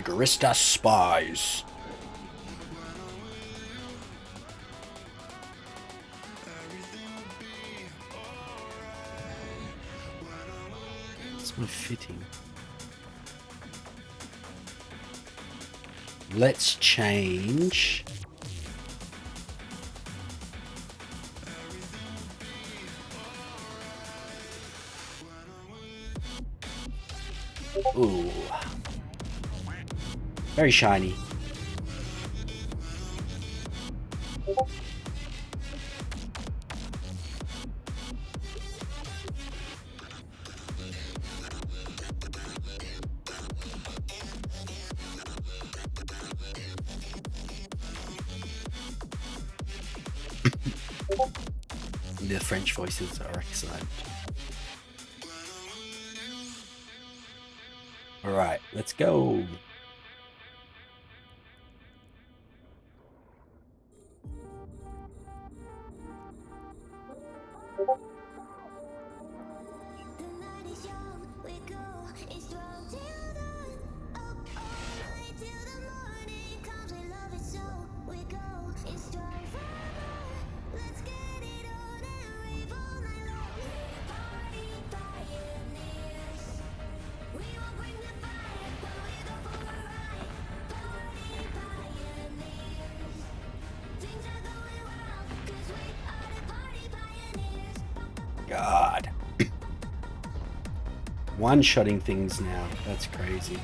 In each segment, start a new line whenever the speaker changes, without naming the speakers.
The Guristas Spies. It's not fitting. Let's change. Ooh. Very shiny. The French voices are excellent. Alright, let's go. God. One-shotting things now. That's crazy.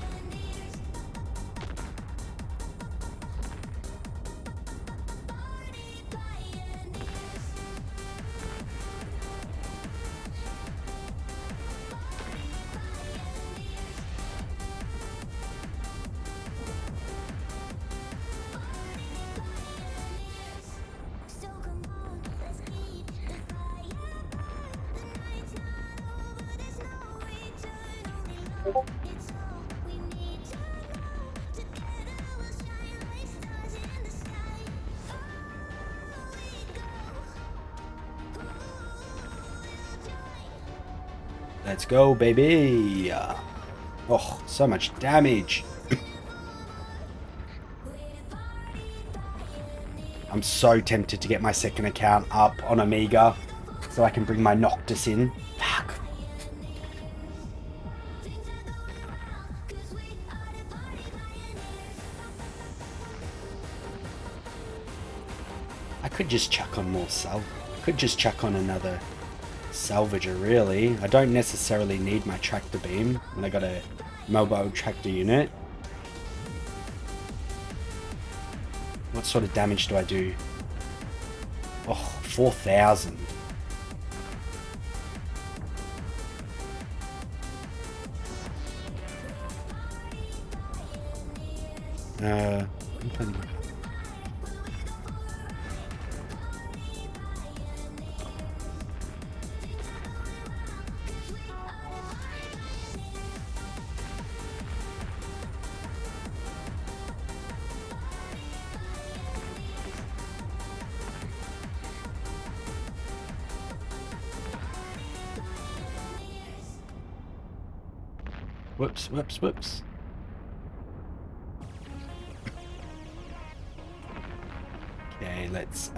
Let's go, baby. Oh, so much damage. I'm so tempted to get my second account up on Amiga so I can bring my Noctis in. Fuck. I could just chuck on more could just chuck on another salvager, really. I don't necessarily need my tractor beam when I got a mobile tractor unit. What sort of damage do I do? Oh, 4,000. I'm playing. Whoops, whoops, whoops. Okay, let's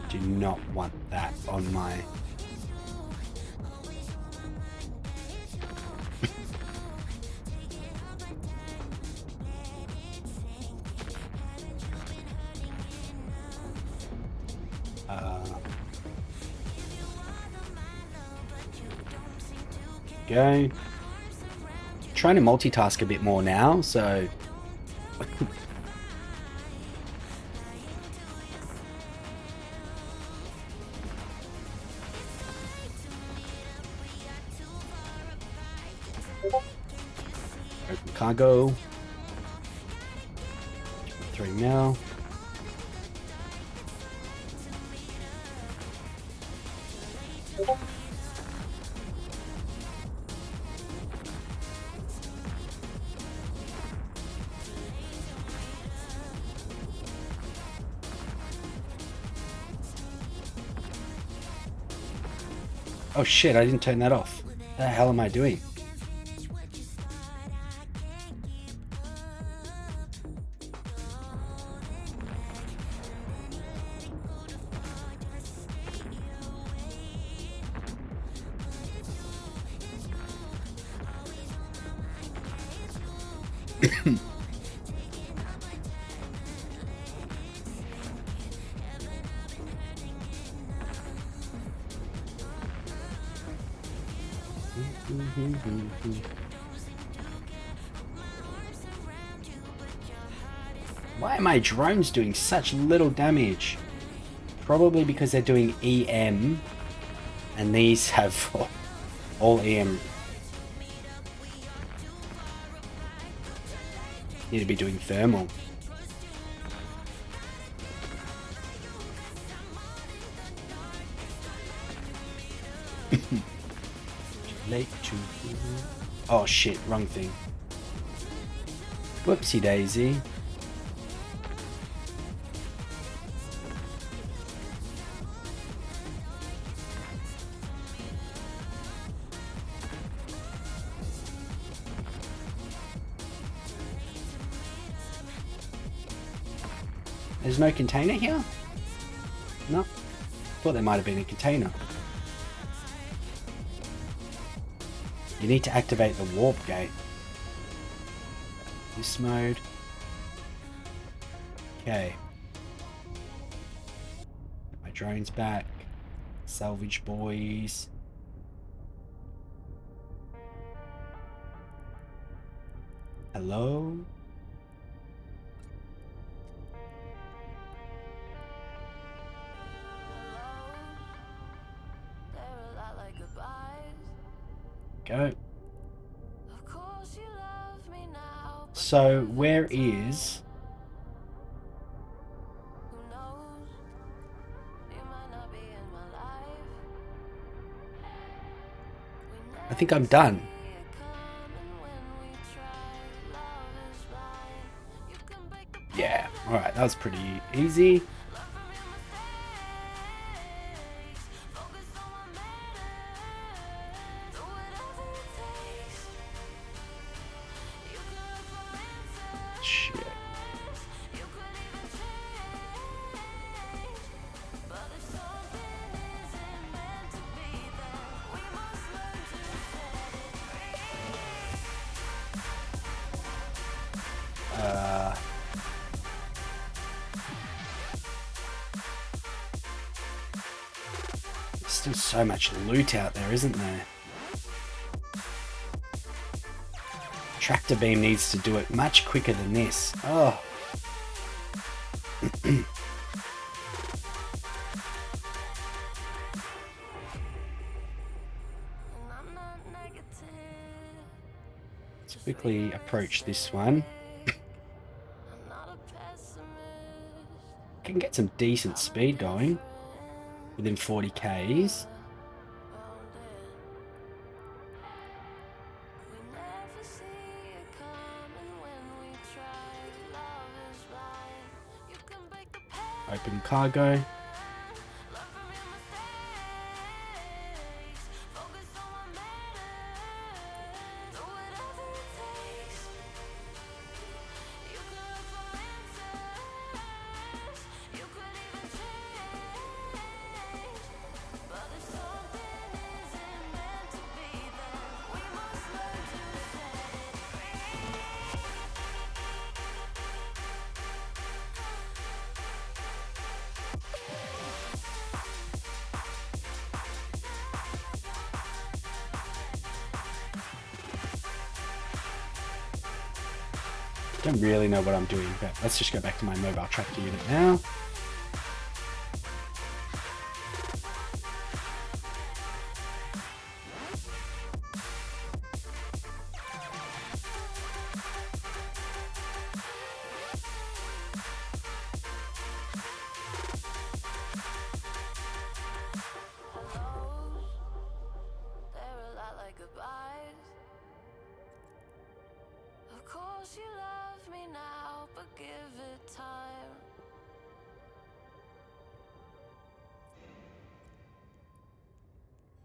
do not want that on my go. Trying to multitask a bit more now, so open cargo. 3 mil. Oh shit, I didn't turn that off. What the hell am I doing? Why are my drones doing such little damage? Probably because they're doing EM and these have all EM. Need to be doing thermal. Late to... Oh shit, wrong thing. Whoopsie daisy. There's no container here? No. Thought there might have been a container. You need to activate the warp gate. This mode. Okay. My drone's back. Salvage boys. Hello? Go. So where is I think I'm done. Yeah, alright, that was pretty easy. Still so much loot out there, isn't there? Tractor beam needs to do it much quicker than this. Oh. Let's quickly approach this one. Can get some decent speed going within 40 Ks. Open cargo. Don't really know what I'm doing, but let's just go back to my mobile tractor unit now.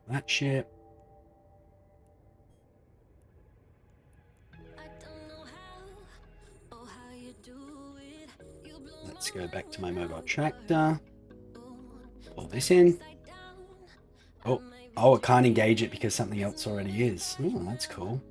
that ship. Let's go back to my mobile tractor. Pull this in. Oh, it can't engage it because something else already is. Oh, that's cool.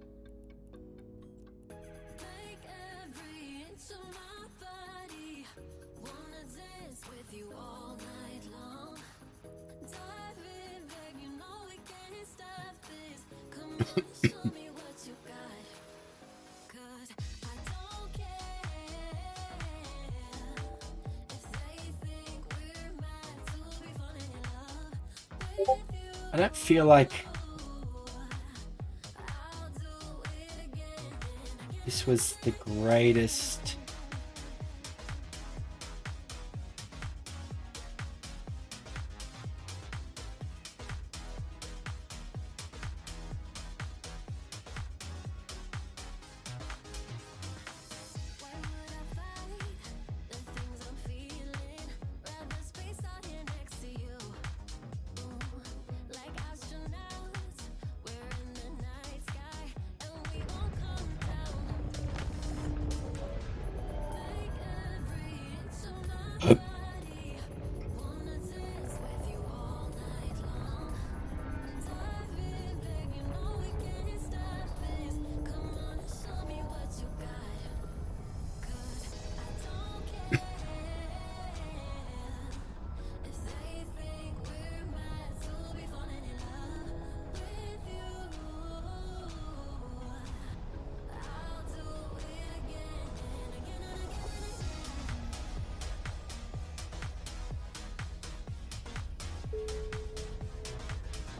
I don't feel like this was the greatest.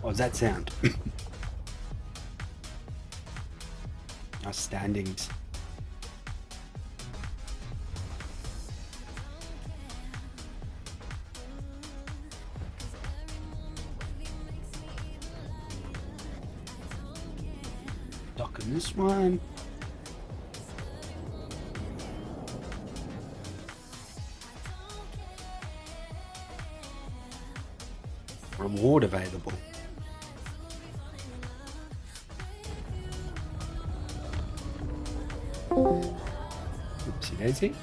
What was that sound? Our standings. Docking this one. Reward available. Oopsie daisy.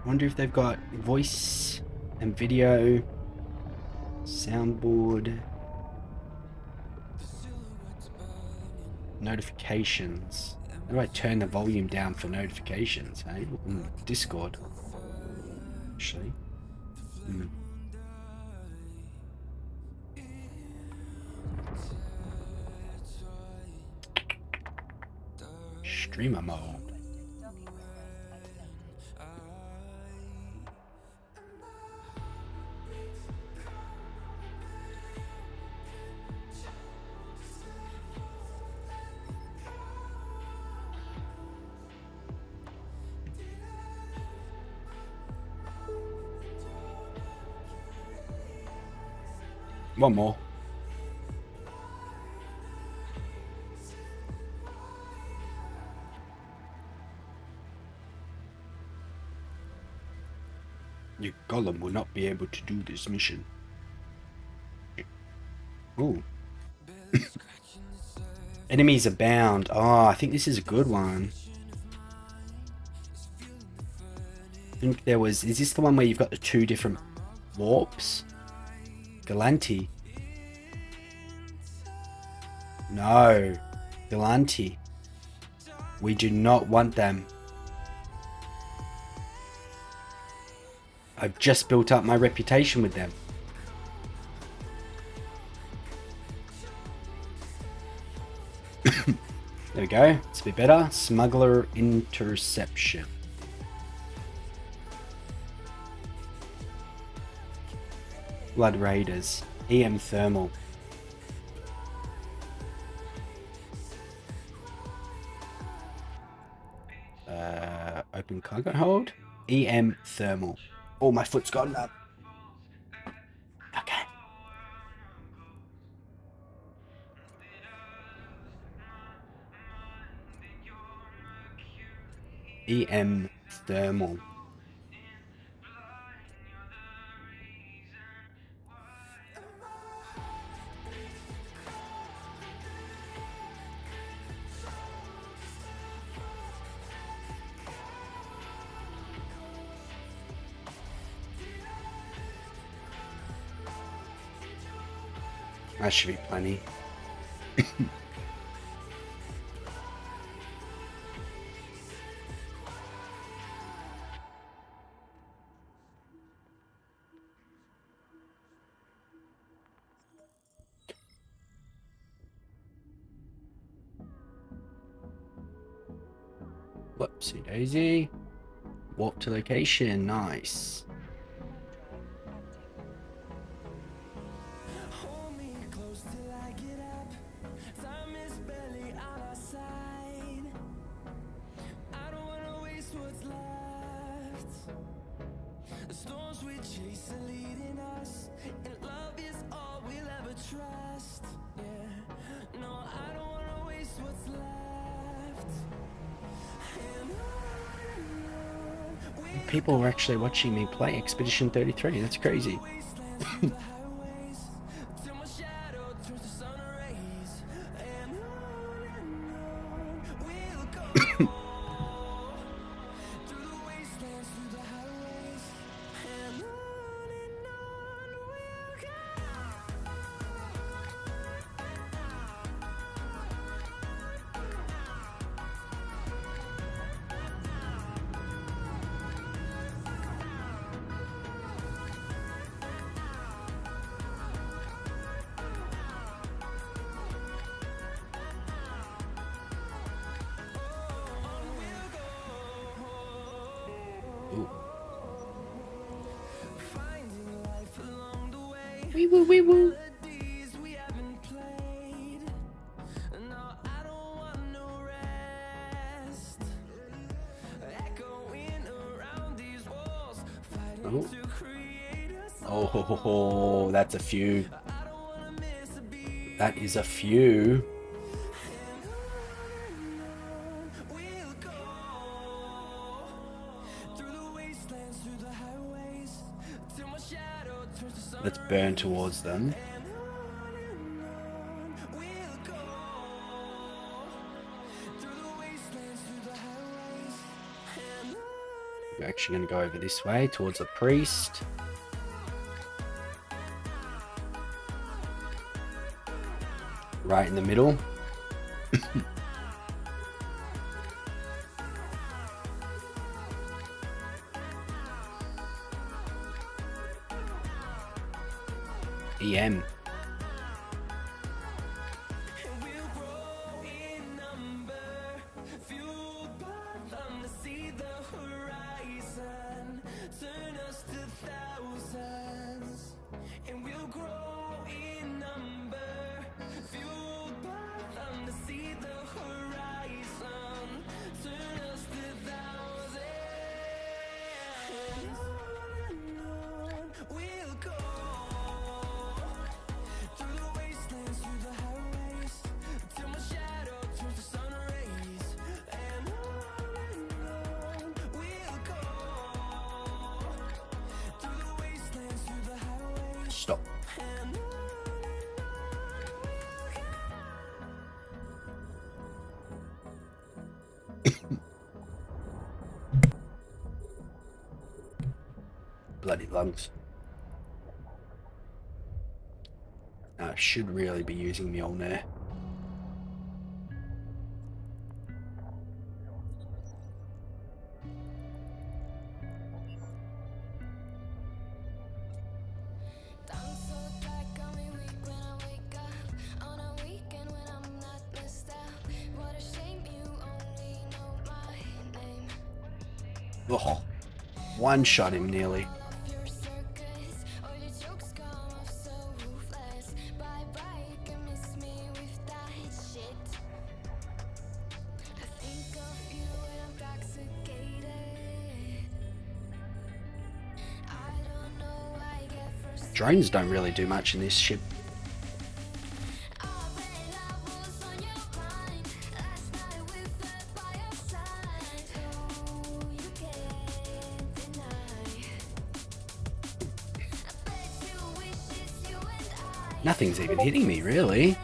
Wonder if they've got voice and video, soundboard, notifications. How do I turn the volume down for notifications? Hey, Discord. Actually. Streamer mode. One more. Your Golem will not be able to do this mission. Ooh. Enemies abound. Oh, I think this is a good one. I think there was... Is this the one where you've got the two different warps? Galanti. No. Galanti. We do not want them. I've just built up my reputation with them. There we go. It's a bit better. Smuggler Interception. Blood Raiders. EM Thermal. Open cargo hold. EM Thermal. Oh, my foot's gone up. Okay. EM Thermal. That should be plenty. Whoopsie daisy. Warp to location. Nice. People were actually watching me play Expedition 33. That's crazy. Wee woo, wee woo. Oh, that's a few. That is a few. Let's burn towards them. We're actually going to go over this way towards the priest. Right in the middle. EM. Stop. Bloody lungs. I should really be using Mjolnir. Oh, one shot him nearly. Drones don't really do much in this ship. Nothing's even hitting me, really.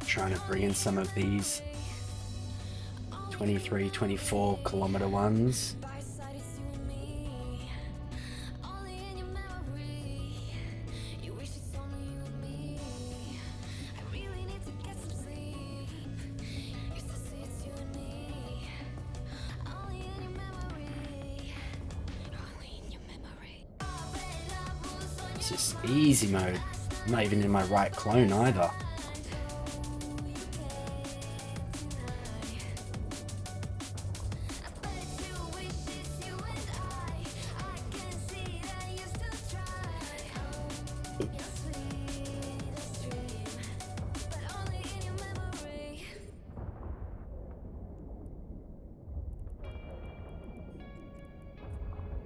Trying to bring in some of these 23, 24 kilometer ones. It's just easy mode. I'm not even in my right clone either.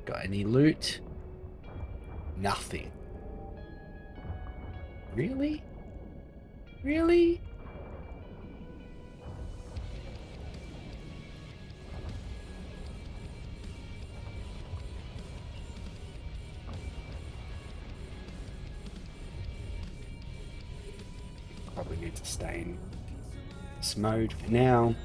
Got any loot? Nothing. Really? Really? Probably need to stay in this mode for now.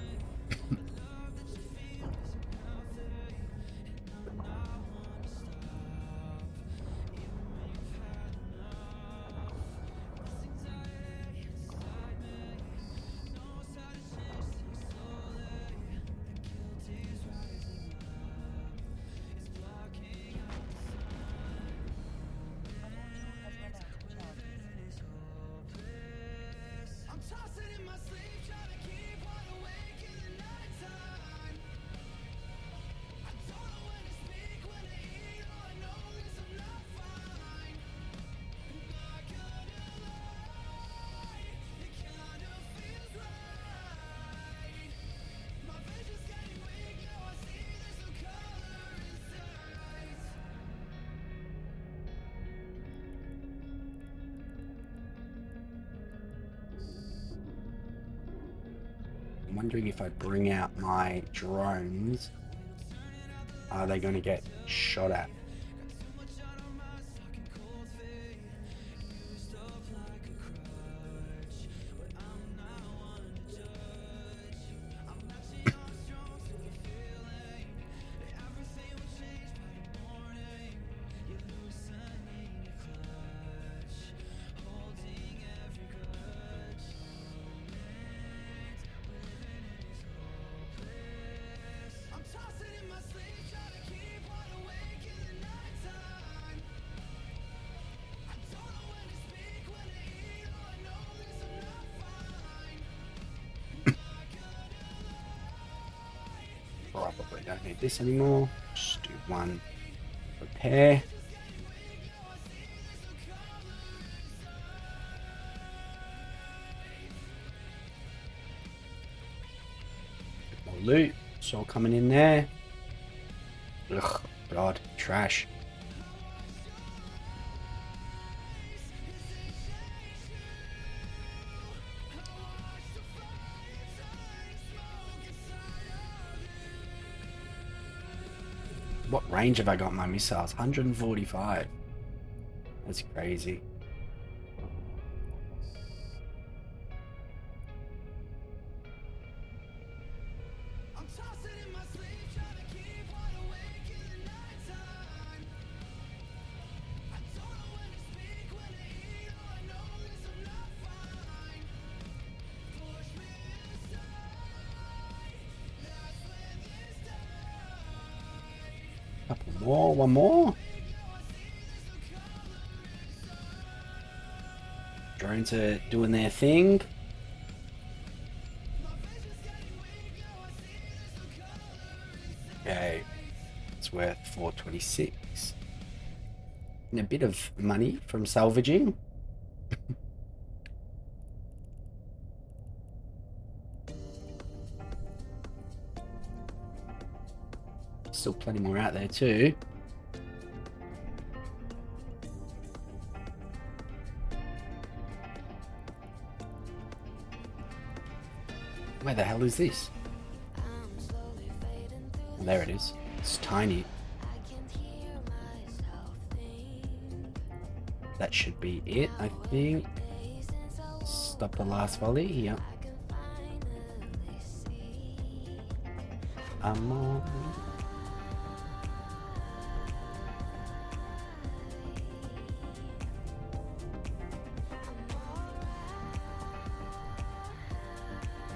I'm wondering if I bring out my drones, are they going to get shot at? Probably don't need this anymore. Just do one repair. Bit more loot. It's all coming in there. Ugh, God, trash. What range have I got my missiles? 145. That's crazy. Couple more, one more. Drones are doing their thing. Okay, let's work 426. And a bit of money from salvaging. Still plenty more out there too. Where the hell is this? Oh, there it is. It's tiny. That should be it, I think. Stop the last volley. Yep.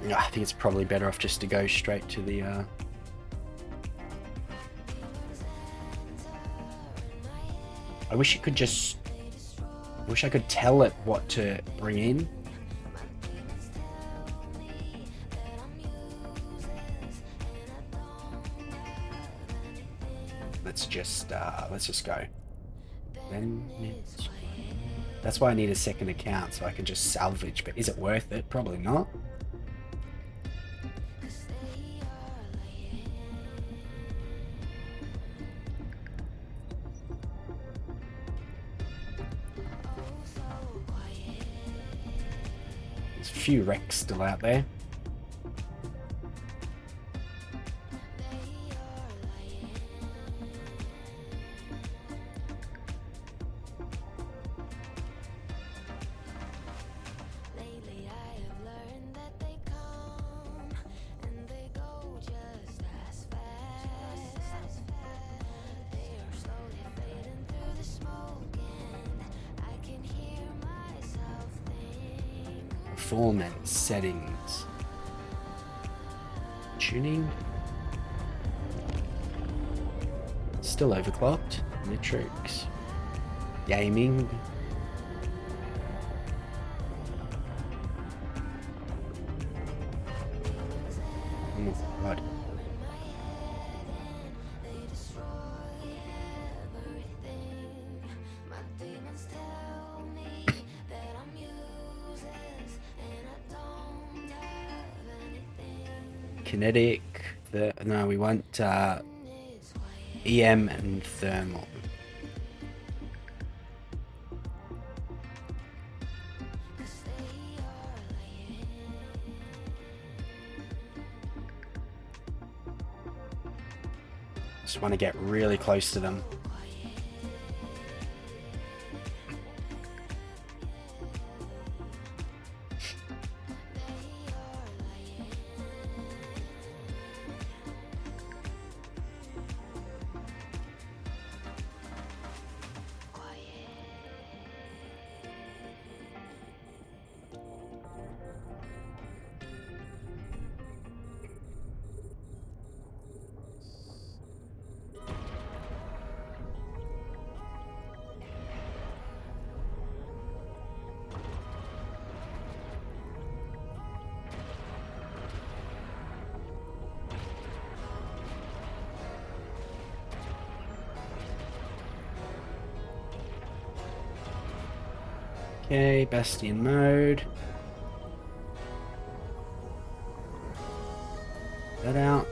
I think it's probably better off just to go straight to the I wish I could tell it what to bring in. Let's just go. Then that's why I need a second account, so I can just salvage, but is it worth it? Probably not. There's a few wrecks still out there. Performance settings. Tuning. Still overclocked. Metrics. Gaming. Oh my god. Kinetic. No, we want EM and thermal. Just want to get really close to them. Okay, Bastion mode. That out.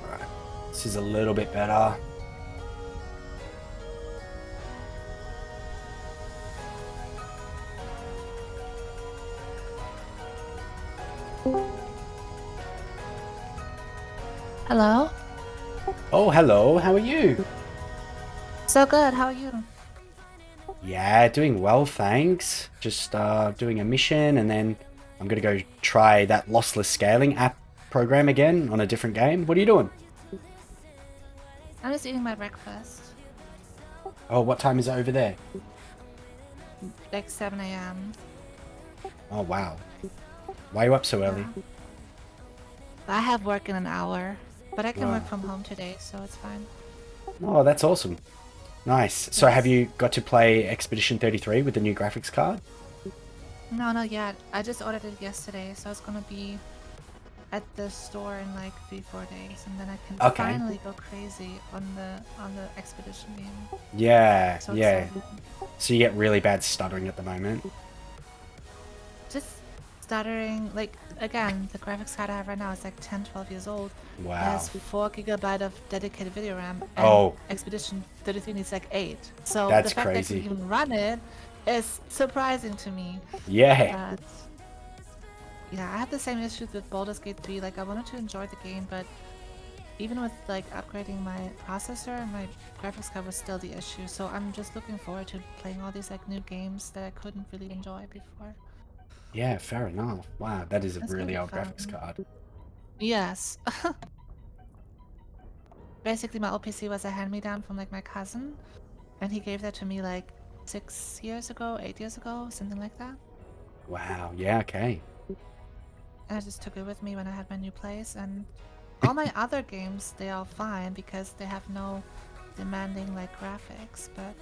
Alright, this is a little bit better.
Hello?
Oh, hello, how are you?
So good, how are you?
Yeah, doing well, thanks. Just doing a mission, and then I'm gonna go try that lossless scaling app program again on a different game. What are you doing?
I'm just eating my breakfast.
Oh, what time is it over there?
Like 7 a.m.
Oh, wow. Why are you up so early?
I have work in an hour, but I can
Wow.
work from home today, so it's fine.
Oh, that's awesome. Nice. So have you got to play Expedition 33 with the new graphics card?
No, not yet. I just ordered it yesterday, so it's gonna be at the store in like 3-4 days, and then I can
Okay.
finally go crazy on the expedition game.
Yeah,
So
yeah.
excited.
So you get really bad stuttering at the moment.
Just stuttering. Like again, the graphics card I have right now is like 10-12 years old. It
Wow.
has 4 GB of dedicated video RAM, and
Oh.
Expedition 33 needs like 8. So
That's
the fact that I
crazy.
can even run it is surprising to me.
Yeah.
But yeah, I have the same issues with Baldur's Gate 3. Like I wanted to enjoy the game, but even with like upgrading my processor, my graphics card was still the issue. So I'm just looking forward to playing all these like new games that I couldn't really enjoy before.
Yeah, fair enough. Wow, that is a
That's gonna
really
be
old
fun.
graphics card.
Yes. Basically, my old PC was a hand-me-down from like my cousin, and he gave that to me like 6 years ago, 8 years ago, something like that.
Wow, yeah, okay.
And I just took it with me when I had my new place, and all my other games, they are fine because they have no demanding like graphics. But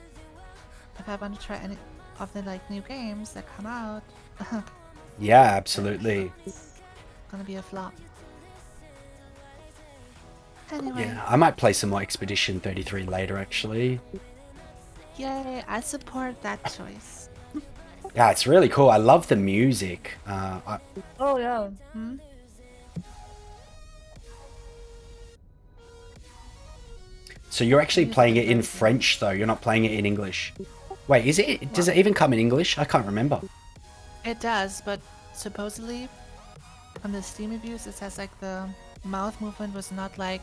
if I want to try any of the like new games that come out,
Yeah, absolutely.
it's gonna be a flop. Anyway,
Yeah, I might play some more Expedition 33 later, actually.
yay! I support that choice.
Yeah, it's really cool. I love the music.
Oh yeah. Hmm?
So you're actually
Music
playing
is
it in
very good.
French, though. You're not playing it in English. Wait, is it? Does it even come in English? I can't remember.
It does, but supposedly on the Steam reviews it says like the mouth movement was not like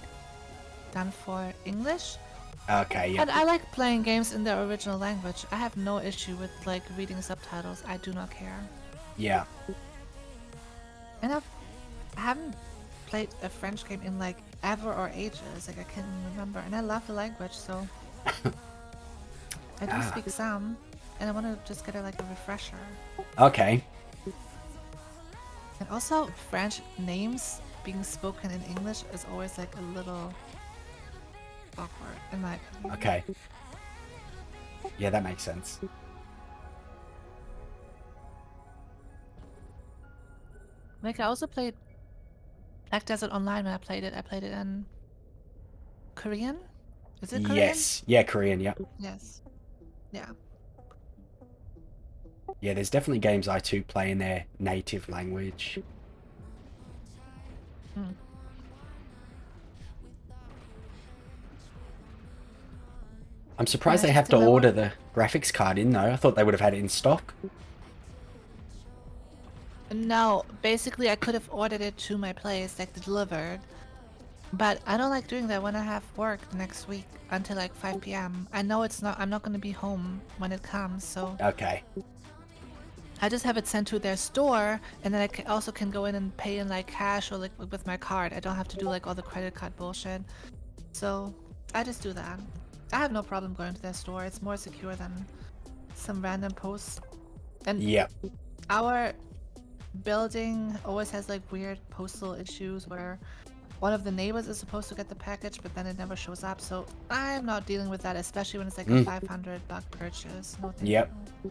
done for English.
Okay, yeah.
And I like playing games in their original language. I have no issue with like reading subtitles. I do not care.
Yeah.
And I haven't played a French game in like ever or ages. Like I can't even remember. And I love the language, so I do speak some, and I want to just get like a refresher.
Okay.
And also, French names being spoken in English is always like a little awkward, in my opinion.
Okay. Yeah, that makes sense.
Like I also played Black Desert Online when I played it. I played it in Korean. Is it Korean?
Yes. Yeah, Korean, yeah.
Yes. Yeah.
Yeah, there's definitely games I too play in their native language.
Mm.
I'm surprised
Yeah,
they
just
have
a
to
little-
order the graphics card in, though. I thought they would have had it in stock.
No, basically I could have ordered it to my place, like delivered. But I don't like doing that when I have work next week until like 5 p.m. I know I'm not gonna be home when it comes, so
Okay.
I just have it sent to their store, and then I also can go in and pay in like cash or like with my card. I don't have to do like all the credit card bullshit. So I just do that. I have no problem going to their store. It's more secure than some random post. And
Yeah.
our building always has like weird postal issues where one of the neighbors is supposed to get the package, but then it never shows up. So I'm not dealing with that, especially when it's like a $500 purchase. No thank
Yep.
you.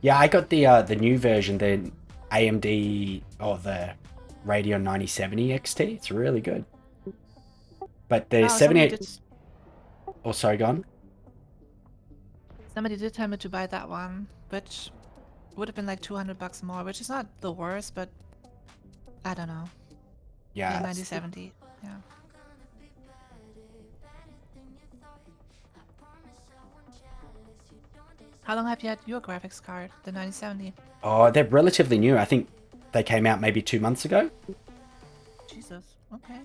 Yeah, I got the new version, the AMD or the Radeon 9070 XT. It's really good. But the
Oh, somebody
78.
did,
Oh, sorry, go on.
somebody did tell me to buy that one, which would have been like $200 more, which is not the worst, but I don't know.
Yeah.
Yeah,
it's-
9070. Yeah. How long have you had your graphics card, the 9070?
Oh, they're relatively new. I think they came out maybe 2 months ago.
Jesus. Okay.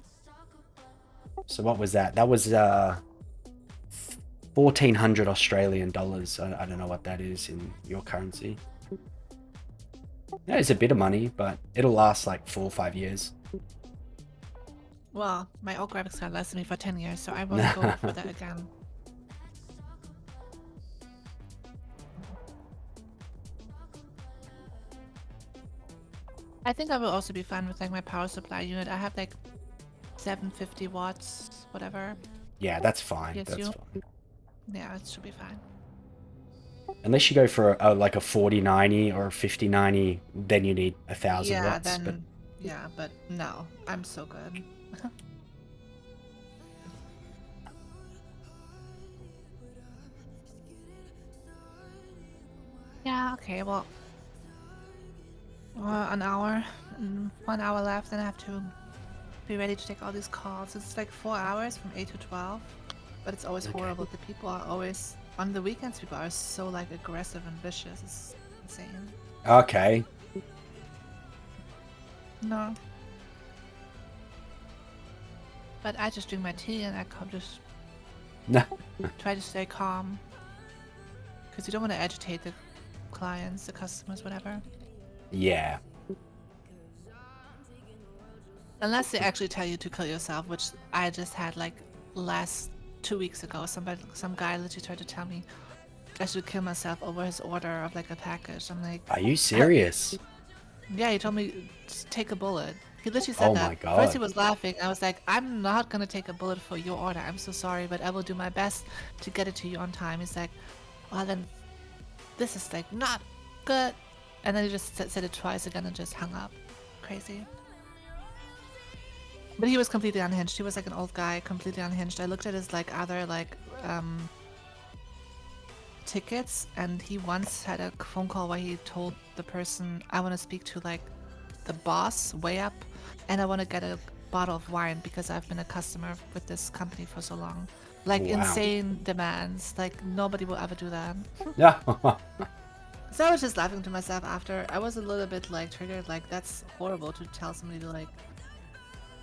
So what was that? That was 1,400 Australian dollars. I don't know what that is in your currency. Yeah, it's a bit of money, but it'll last like 4 or 5 years.
Well, my old graphics card lasted me for 10 years, so I won't go for that again. I think I will also be fine with like my power supply unit. I have like 750 watts, whatever.
Yeah, that's fine.
Yes,
That's
you-
fine.
Yeah, it should be fine.
Unless you go for like a 4090 or a 5090, then you need 1,000
Yeah,
watts.
then
But
Yeah, but no, I'm so good. Yeah, okay, well, an hour, 1 hour left, and I have to be ready to take all these calls. It's like 4 hours from 8 to 12, but it's always
Okay.
horrible. The people are always, on the weekends, people are so like aggressive and vicious. It's insane.
Okay.
No. But I just drink my tea and I just
No.
try to stay calm. Because you don't want to agitate the clients, the customers, whatever.
Yeah.
Unless they actually tell you to kill yourself, which I just had like last 2 weeks ago. Some guy literally tried to tell me I should kill myself over his order of like a package. I'm like,
Are you serious?
yeah, he told me to take a bullet. He literally said
Oh
that.
my
First he
god.
was laughing. I was like, I'm not gonna take a bullet for your order. I'm so sorry, but I will do my best to get it to you on time. He's like, well then, this is like not good. And then he just said it twice again and just hung up. Crazy. But he was completely unhinged. He was like an old guy, completely unhinged. I looked at his like other like tickets, and he once had a phone call where he told the person, I want to speak to like the boss way up, and I want to get a bottle of wine because I've been a customer with this company for so long. Like
Wow.
insane demands. Like nobody will ever do that.
Yeah.
So I was just laughing to myself after. I was a little bit like triggered. Like that's horrible to tell somebody to like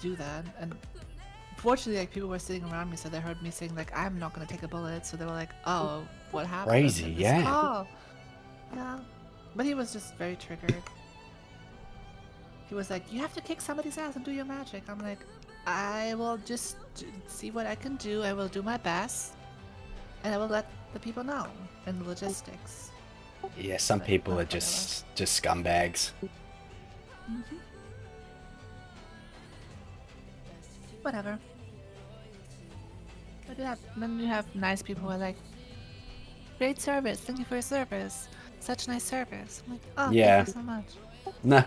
do that. And fortunately, like people were sitting around me, so they heard me saying like I'm not gonna take a bullet. So they were like, "Oh, what happened?"
Crazy,
in this
yeah.
call?" Yeah, but he was just very triggered. He was like, "You have to kick somebody's ass and do your magic." I'm like, "I will just see what I can do. I will do my best, and I will let the people know in the logistics."
Yeah, some
But,
people
oh,
are just scumbags.
Whatever. But yeah, then you have nice people who are like, great service, thank you for your service. Such nice service. I'm like, oh,
Yeah.
thank you so much.
Nah.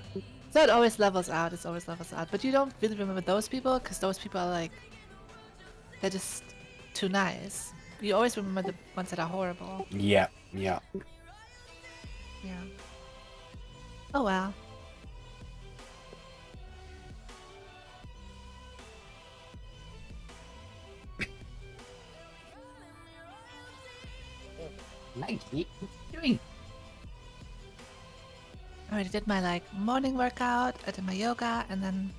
So it always levels out, it always levels out. But you don't really remember those people, because those people are like, they're just too nice. You always remember the ones that are horrible.
Yeah. Yeah.
Yeah. Oh well.
Nike. What are you doing?
I already did my like morning workout, I did my yoga, and then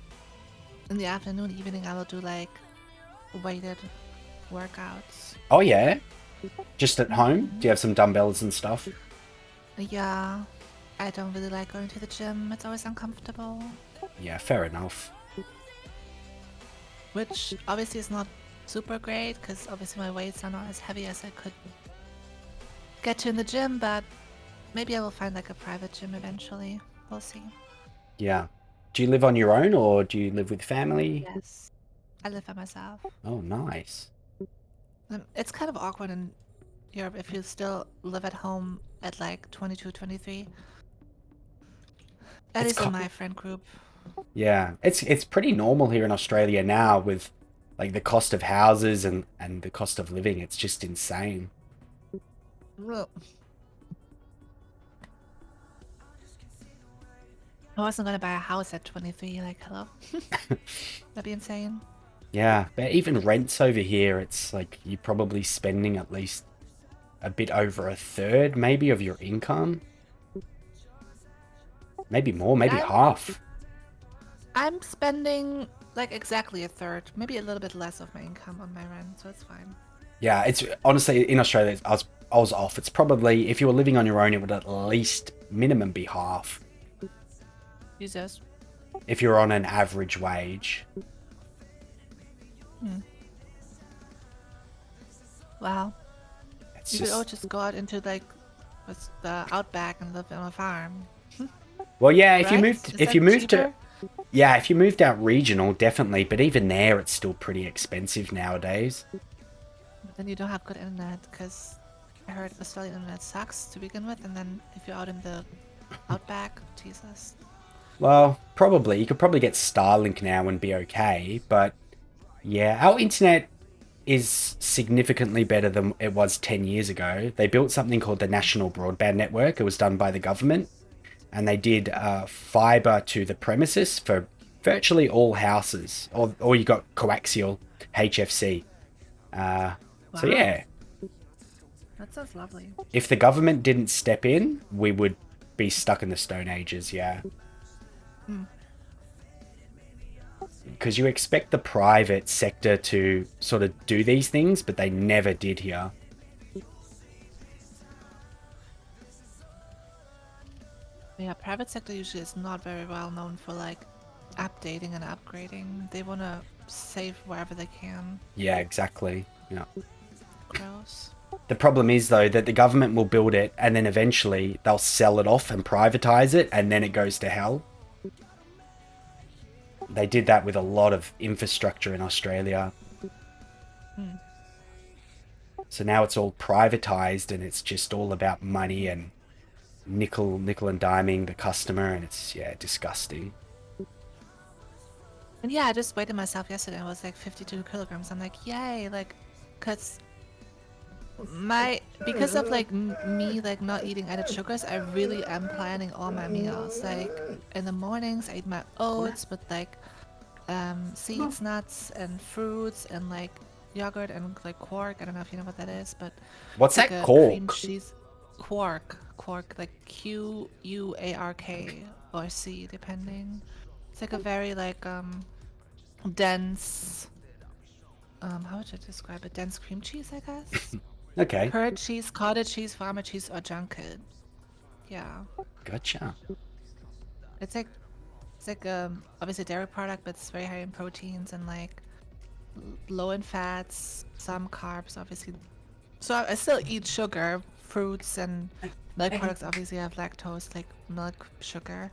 in the afternoon, evening, I will do like weighted workouts.
Oh yeah. Just at home? Do you have some dumbbells and stuff?
Yeah, I don't really like going to the gym. It's always uncomfortable.
Yeah, fair enough.
Which obviously is not super great because obviously my weights are not as heavy as I could get to in the gym, but maybe I will find like a private gym eventually. We'll see.
Yeah. Do you live on your own or do you live with family?
Yes. I live by myself.
Oh, nice.
It's kind of awkward in Europe if you still live at home at like 22, 23. At least in my friend group.
Yeah, it's pretty normal here in Australia now with like the cost of houses and the cost of living. It's just insane.
Well, I wasn't gonna buy a house at 23, like, hello? That'd be insane.
Yeah, but even rents over here, it's like you're probably spending at least a bit over a third, maybe, of your income. Maybe more, maybe half.
I'm spending like exactly a third, maybe a little bit less of my income on my rent, so it's fine.
Yeah, it's honestly in Australia, I was off. It's probably if you were living on your own, it would at least minimum be half.
Jesus.
If you're on an average wage.
Wow.
It's
You could all just go out into like what's the outback and live on a farm.
Well, yeah, if you
Right?
moved
Is
if
that
you moved
cheaper?
to yeah, if you moved out regional, definitely, but even there it's still pretty expensive nowadays.
But then you don't have good internet because I heard Australian internet sucks to begin with, and then if you're out in the outback, Jesus.
Well, probably. You could probably get Starlink now and be okay, but yeah, our internet is significantly better than it was 10 years ago. They built something called the National Broadband Network. It was done by the government, and they did fiber to the premises for virtually all houses, or you got coaxial HFC. So
Wow,
yeah,
that sounds lovely.
if the government didn't step in, we would be stuck in the Stone Ages, yeah.
Hmm.
Because you expect the private sector to sort of do these things, but they never did here.
Yeah, private sector usually is not very well known for like updating and upgrading. They want to save wherever they can.
Yeah, exactly. Yeah.
Gross.
The problem is, though, that the government will build it and then eventually they'll sell it off and privatize it, and then it goes to hell. They did that with a lot of infrastructure in Australia.
Hmm.
So now it's all privatized and it's just all about money and nickel and diming the customer, and it's, yeah, disgusting.
And yeah, I just weighed myself yesterday. I was like 52 kilograms. I'm like, yay, like, cause because of like me like not eating added sugars, I really am planning all my meals. Like in the mornings, I eat my oats with like seeds, nuts, and fruits, and like yogurt and like quark. I don't know if you know what that is, but
What's
it's like
that?
a cream
Cork?
cheese quark, like QUARK or C, depending. It's like a very like dense how would I describe it? Dense cream cheese, I guess.
Okay,
Herd cheese, cottage cheese, farmer cheese, or junket. Yeah,
gotcha.
it's like obviously a dairy product, but it's very high in proteins and like low in fats, some carbs, obviously. So I still eat sugar, fruits, and milk products. Obviously, have lactose, like milk, sugar.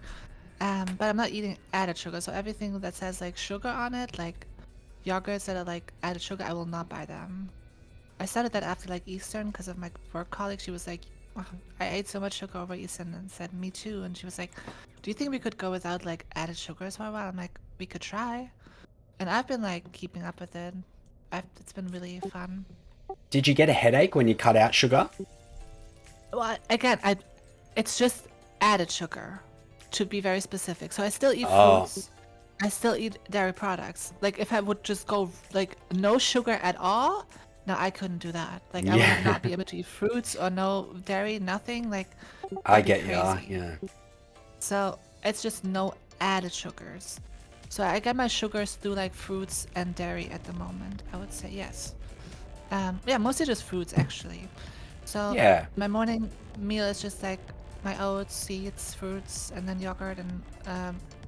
But I'm not eating added sugar. So everything that says like sugar on it, like yogurts that are like added sugar, I will not buy them. I started that after like Eastern because of my work colleague. She was like, "Oh, I ate so much sugar over Eastern," and said, "Me too." And she was like, "Do you think we could go without like added sugars for a while?" I'm like, "We could try." And I've been like keeping up with it. It's been really fun.
Did you get a headache when you cut out sugar?
Well, again, it's just added sugar, to be very specific. So I still eat
Oh,
fruits. I still eat dairy products. Like if I would just go like no sugar at all, no, I couldn't do that. Like I would
yeah.
not be able to eat fruits or no dairy, nothing. Like
I
that'd be
get ya,
crazy.
yeah.
So it's just no added sugars. So I get my sugars through like fruits and dairy at the moment. I would say yes. Yeah, mostly just fruits actually. So
Yeah.
my morning meal is just like my oats, seeds, fruits, and then yogurt and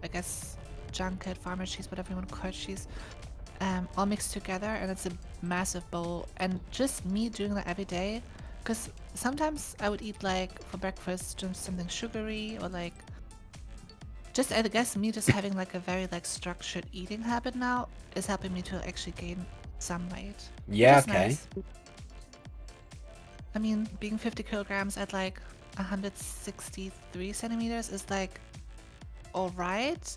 I guess junket, farmer cheese, whatever you want to call it, cheese, all mixed together, and it's a massive bowl. And just me doing that every day, because sometimes I would eat like for breakfast just something sugary or like just I guess me just having like a very like structured eating habit now is helping me to actually gain some weight, which
Yeah,
is
okay.
nice. I mean, being 50 kilograms at like 163 centimeters is like alright,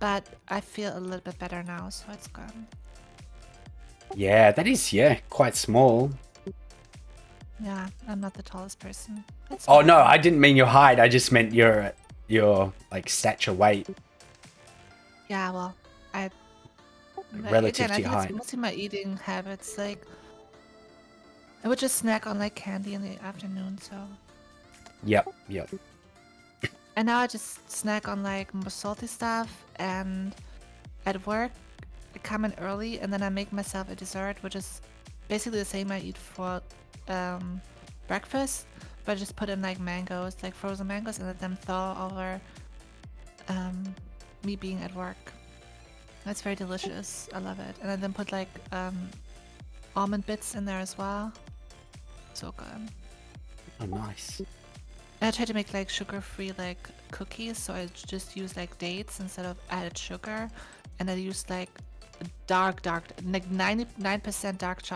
but I feel a little bit better now, so it's good.
Yeah, that is, yeah, quite small.
Yeah, I'm not the tallest person. It's
Oh no,
fine.
I didn't mean your height. I just meant your like stature weight
Yeah, well,
relative
again,
to
I
your
think it's
height.
mostly my eating habits. Like, I would just snack on like candy in the afternoon, so.
Yep, yep.
And now I just snack on like more salty stuff, and at work, I come in early and then I make myself a dessert, which is basically the same I eat for breakfast, but I just put in like mangoes, like frozen mangoes, and let them thaw over me being at work. That's very delicious. I love it. And I then put like almond bits in there as well. So good.
Oh, nice.
And I try to make like sugar-free like cookies, so I just use like dates instead of added sugar, and I use like like 99% dark chocolate